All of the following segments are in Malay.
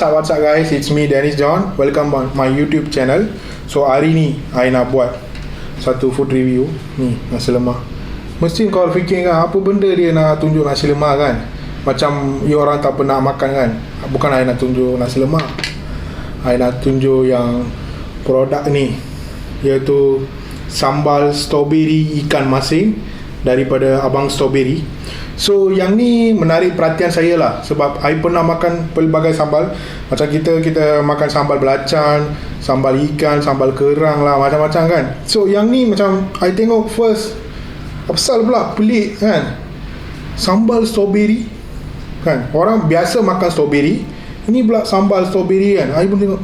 What's up guys, it's me Dennis John. Welcome on my YouTube channel. So hari ni I nak buat satu food review. Ni nasi lemak. Mesti kau fikir kan, apa benda dia nak tunjuk nasi lemak kan? Macam you orang tak pernah makan kan? Bukan I nak tunjuk nasi lemak, I nak tunjuk yang produk ni, iaitu sambal strawberry ikan masin daripada Abang Strawberry. So yang ni menarik perhatian saya lah, sebab I pernah makan pelbagai sambal. Macam kita makan sambal belacan, sambal ikan, sambal kerang lah, macam-macam kan. So yang ni macam I tengok first, apasal pula pelik kan, sambal strawberry kan. Orang biasa makan strawberry, ini pula sambal strawberry kan. I pun tengok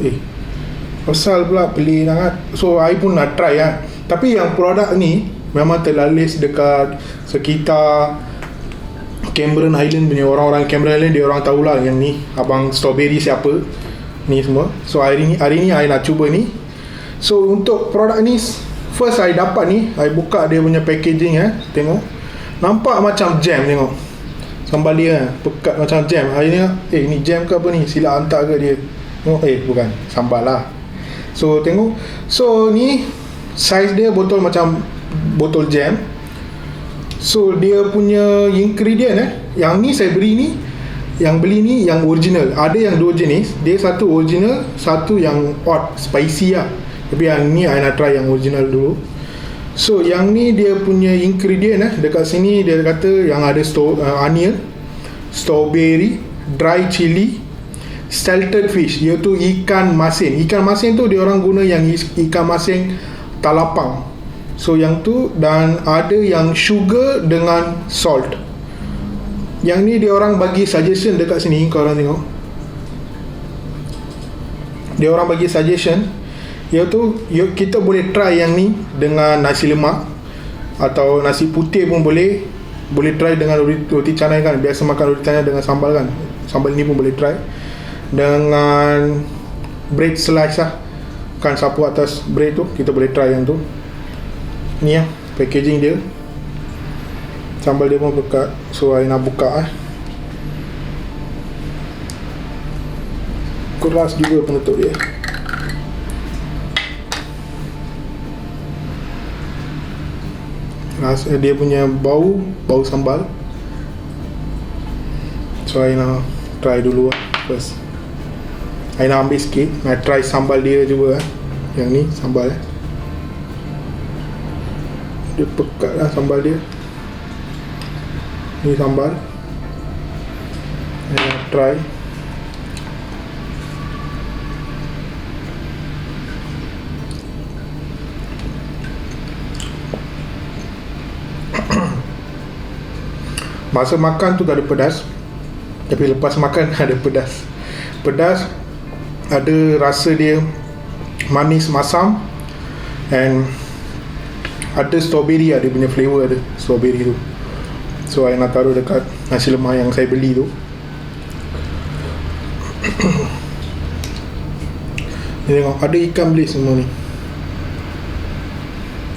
apasal pula pelik sangat. So I pun nak try kan. Tapi yang produk ni memang terlalis dekat sekitar Cameron Highland punya orang-orang Cameron Highland, dia orang tahulah yang ni Abang Strawberry siapa ni semua. So hari ni I nak cuba ni. So untuk produk ni, first I dapat ni, I buka dia punya packaging tengok, nampak macam jam. Tengok sambal dia pekat macam jam. Hari ni ni jam ke apa ni, sila hantar ke dia. Tengok, bukan, sambal lah. So tengok, so ni size dia botol macam botol jam. So dia punya ingredient yang ni saya beli ni, yang beli ni yang original. Ada yang dua jenis, dia satu original, satu yang hot spicy lah. Tapi yang ni I nak try yang original dulu. So yang ni dia punya ingredient dekat sini dia kata yang ada onion, strawberry, dry chili, salted fish, iaitu ikan masin. Ikan masin tu dia orang guna yang ikan masin talapang. So yang tu, dan ada yang sugar dengan salt. Yang ni dia orang bagi suggestion dekat sini, korang tengok. Dia orang bagi suggestion, iaitu kita boleh try yang ni dengan nasi lemak atau nasi putih pun boleh. Boleh try dengan roti canai kan, biasa makan roti canai dengan sambal kan. Sambal ni pun boleh try dengan bread slice lah kan, sapu atas bread tu, kita boleh try yang tu. Ni packaging dia, sambal dia pun pekat. So I nak buka keras juga penutup dia. Rasa dia punya bau sambal. So I nak try dulu first. I nak ambil sikit, nak try sambal dia juga yang ni sambal dia pekat lah sambal dia. Ni sambal I nak try. Masa makan tu tak ada pedas, tapi lepas makan ada pedas. Pedas, ada rasa dia manis masam, and ada strawberry, ada punya flavor, ada strawberry tu. So I nak taruh dekat nasi lemak yang saya beli tu. Ni tengok, ada ikan bilis semua ni.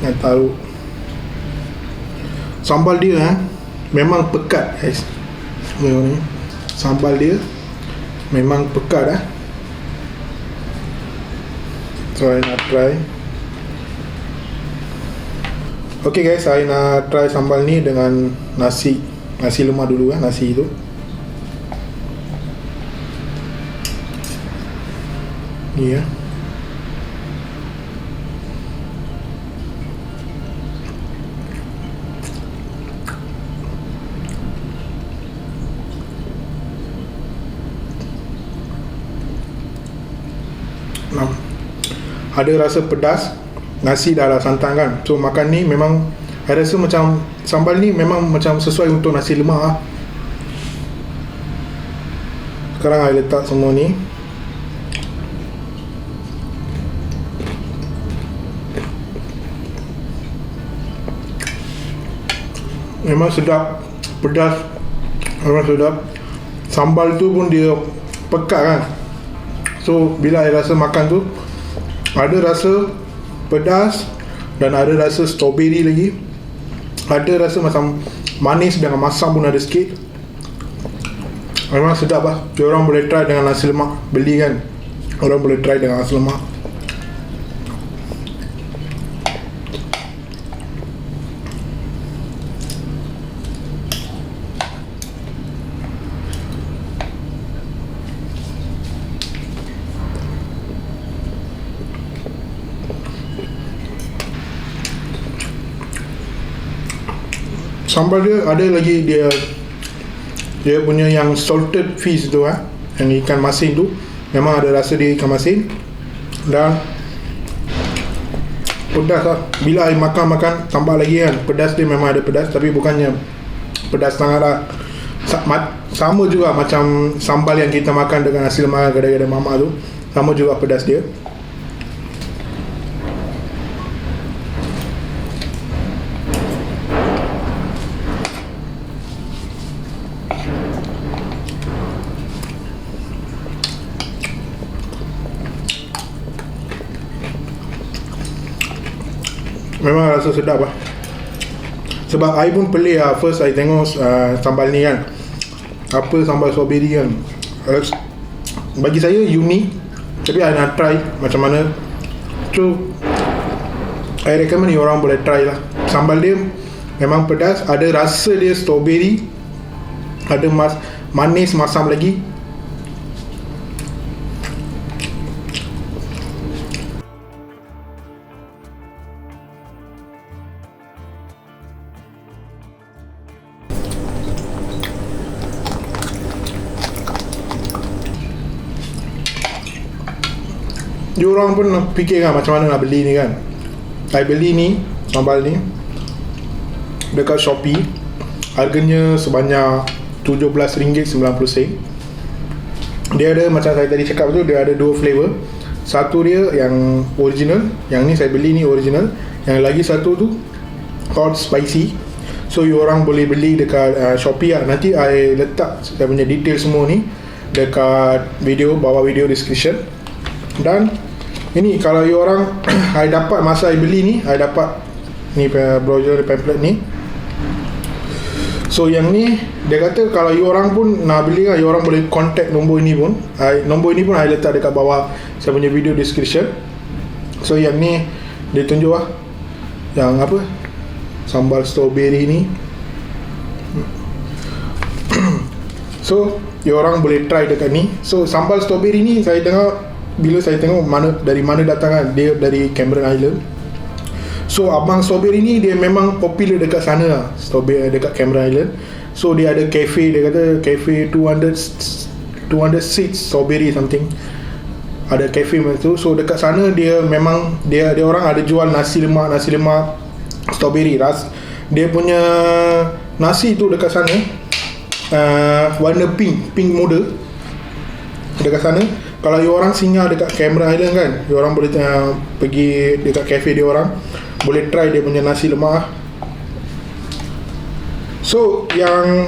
Nak taruh sambal dia memang pekat guys. Tengok ni, sambal dia memang pekat So I nak try. Okay guys, saya nak try sambal ni dengan nasi lemak dulu nasi tu. Ni ada rasa pedas, nasi dah ada santan kan. So makan ni memang I rasa macam sambal ni memang macam sesuai untuk nasi lemak Sekarang I letak semua ni. Memang sedap, pedas, memang sedap. Sambal tu pun dia pekat kan. So bila I rasa makan tu, ada rasa pedas dan ada rasa strawberry lagi. Ada rasa macam manis dengan masam pun ada sikit. Memang sedap lah. Orang boleh try dengan nasi lemak. Beli kan, orang boleh try dengan nasi lemak. Sambal dia ada lagi, dia punya yang salted fish tu yang ikan masin tu, memang ada rasa dia ikan masin. Dan pedas lah. Bila I makan tambah lagi kan, pedas dia memang ada pedas, tapi bukannya pedas sangat lah. Sama juga macam sambal yang kita makan dengan nasi lemak kedai-kedai mamak tu, sama juga pedas dia. Memang rasa sedap lah. Sebab I pun pelik lah. First I tengok sambal ni kan, apa sambal strawberry kan, bagi saya unik. Tapi I nak try macam mana. So I recommend ni orang boleh try lah. Sambal dia memang pedas, ada rasa dia strawberry, ada manis masam lagi. Dia orang pun fikir kan macam mana nak beli ni kan. I beli ni, sambal ni dekat Shopee. Harganya sebanyak RM17.90. Dia ada, macam saya tadi cakap tu, dia ada dua flavor. Satu dia yang original, yang ni saya beli ni original. Yang lagi satu tu hot spicy. So you orang boleh beli dekat Shopee lah. Nanti I letak saya punya detail semua ni dekat video, bawah video description. Dan ini kalau you orang I dapat masa I beli ni, I dapat ni brochure pamphlet ni. So yang ni dia kata kalau you orang pun nak beli kan, you orang boleh contact nombor ini pun. Nombor ini pun I letak dekat bawah saya punya video description. So yang ni dia tunjuk lah, yang apa, sambal strawberry ni. So you orang boleh try dekat ni. So sambal strawberry ni saya tengok dari mana datang kan, dia dari Cameron Island. So abang strawberry ni dia memang popular dekat sana lah, strawberry dekat Cameron Island. So dia ada cafe, dia kata cafe 200 seats strawberry something, ada cafe macam tu. So dekat sana dia memang dia orang ada jual nasi lemak strawberry. Dia punya nasi tu dekat sana warna pink muda dekat sana. Kalau you orang singgah dekat Cameron Island kan, you orang boleh pergi dekat cafe dia orang, boleh try dia punya nasi lemak. So yang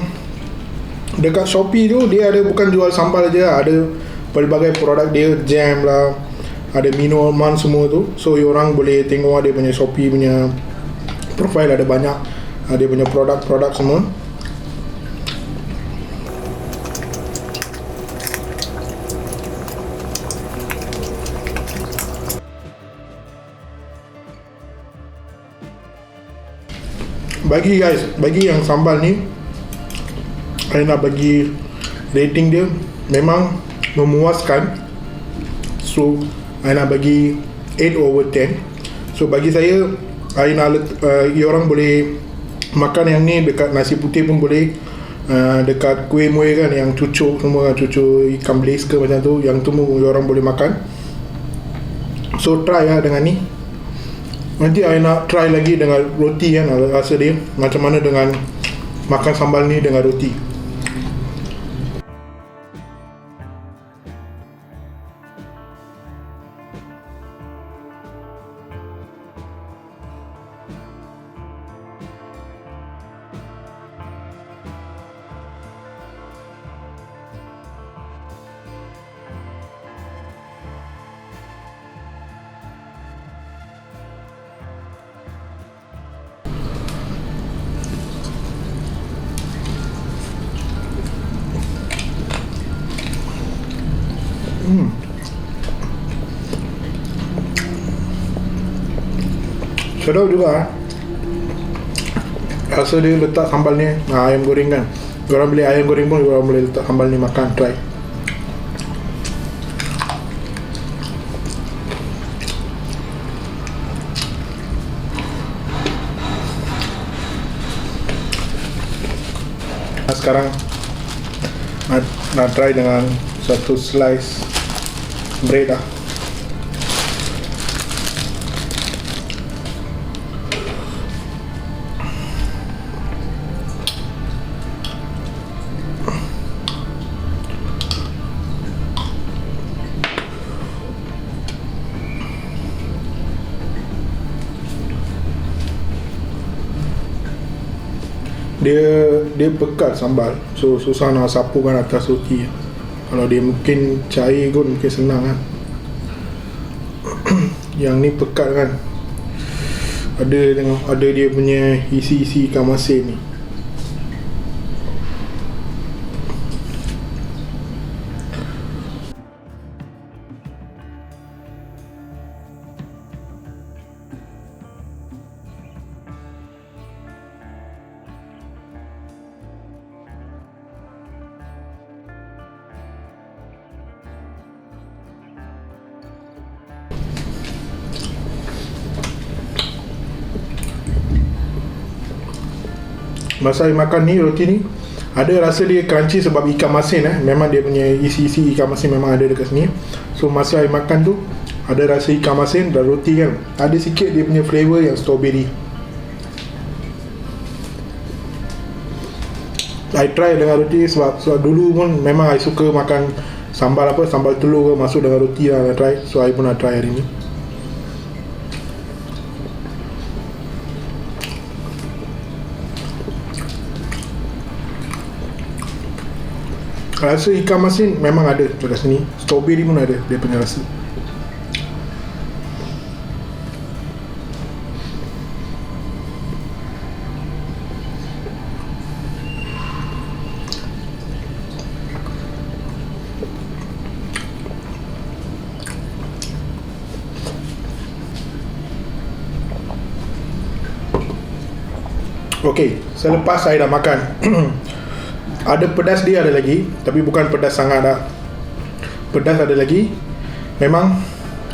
dekat Shopee tu dia ada bukan jual sambal je, ada pelbagai produk dia, jam lah, ada minuman semua tu. So you orang boleh tengok dia punya Shopee punya profile, ada banyak dia punya produk-produk semua. Bagi yang sambal ni, saya nak bagi rating dia memang memuaskan. So saya nak bagi 8/10. So bagi saya nak you orang boleh makan yang ni dekat nasi putih pun boleh, dekat kuih muih kan, yang cucuk semua, cucuk ikan bilis ke macam tu, yang tu you orang boleh makan. So try lah dengan ni. Nanti I nak try lagi dengan roti kan, rasa dia macam mana dengan makan sambal ni dengan roti. Sedap juga. Rasa dia letak sambal ni, ayam goreng kan. Orang beli ayam goreng pun orang boleh letak sambal ni makan, try. Sekarang nak try dengan satu slice bread lah. Dia pekat sambal, so susah nak sapukan atas roti. Kalau dia mungkin cair pun mungkin senang kan. Yang ni pekat kan, ada dia punya isi ikan masin ni. Masa saya makan ni, roti ni ada rasa dia crunchy sebab ikan masin memang dia punya isi ikan masin memang ada dekat sini. So masa saya makan tu ada rasa ikan masin dan roti kan, ada sikit dia punya flavor yang strawberry. I try dengan roti sebab dulu pun memang I suka makan sambal telur masuk dengan roti lah, I try. So I pun nak try hari ni. Rasa ikan masin memang ada dekat sini. Strawberry pun ada dia punya rasa. Okey, selepas saya dah makan ada pedas dia ada lagi, tapi bukan pedas sangat dah. Pedas ada lagi. Memang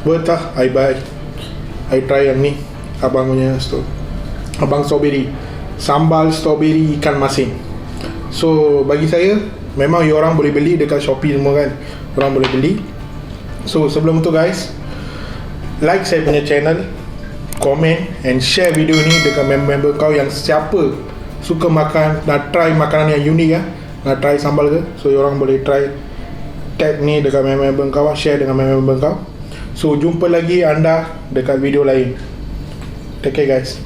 worth lah I try yang ni, abang strawberry, sambal strawberry ikan masin. So bagi saya memang you orang boleh beli dekat Shopee semua kan, orang boleh beli. So sebelum tu guys, like saya punya channel, komen and share video ni dengan member-member kau yang siapa suka makan, nak try makanan yang unik nak try sambal ke. So orang boleh try, tag ni dekat member kau, share dengan member kau. So jumpa lagi anda dekat video lain. Take care guys.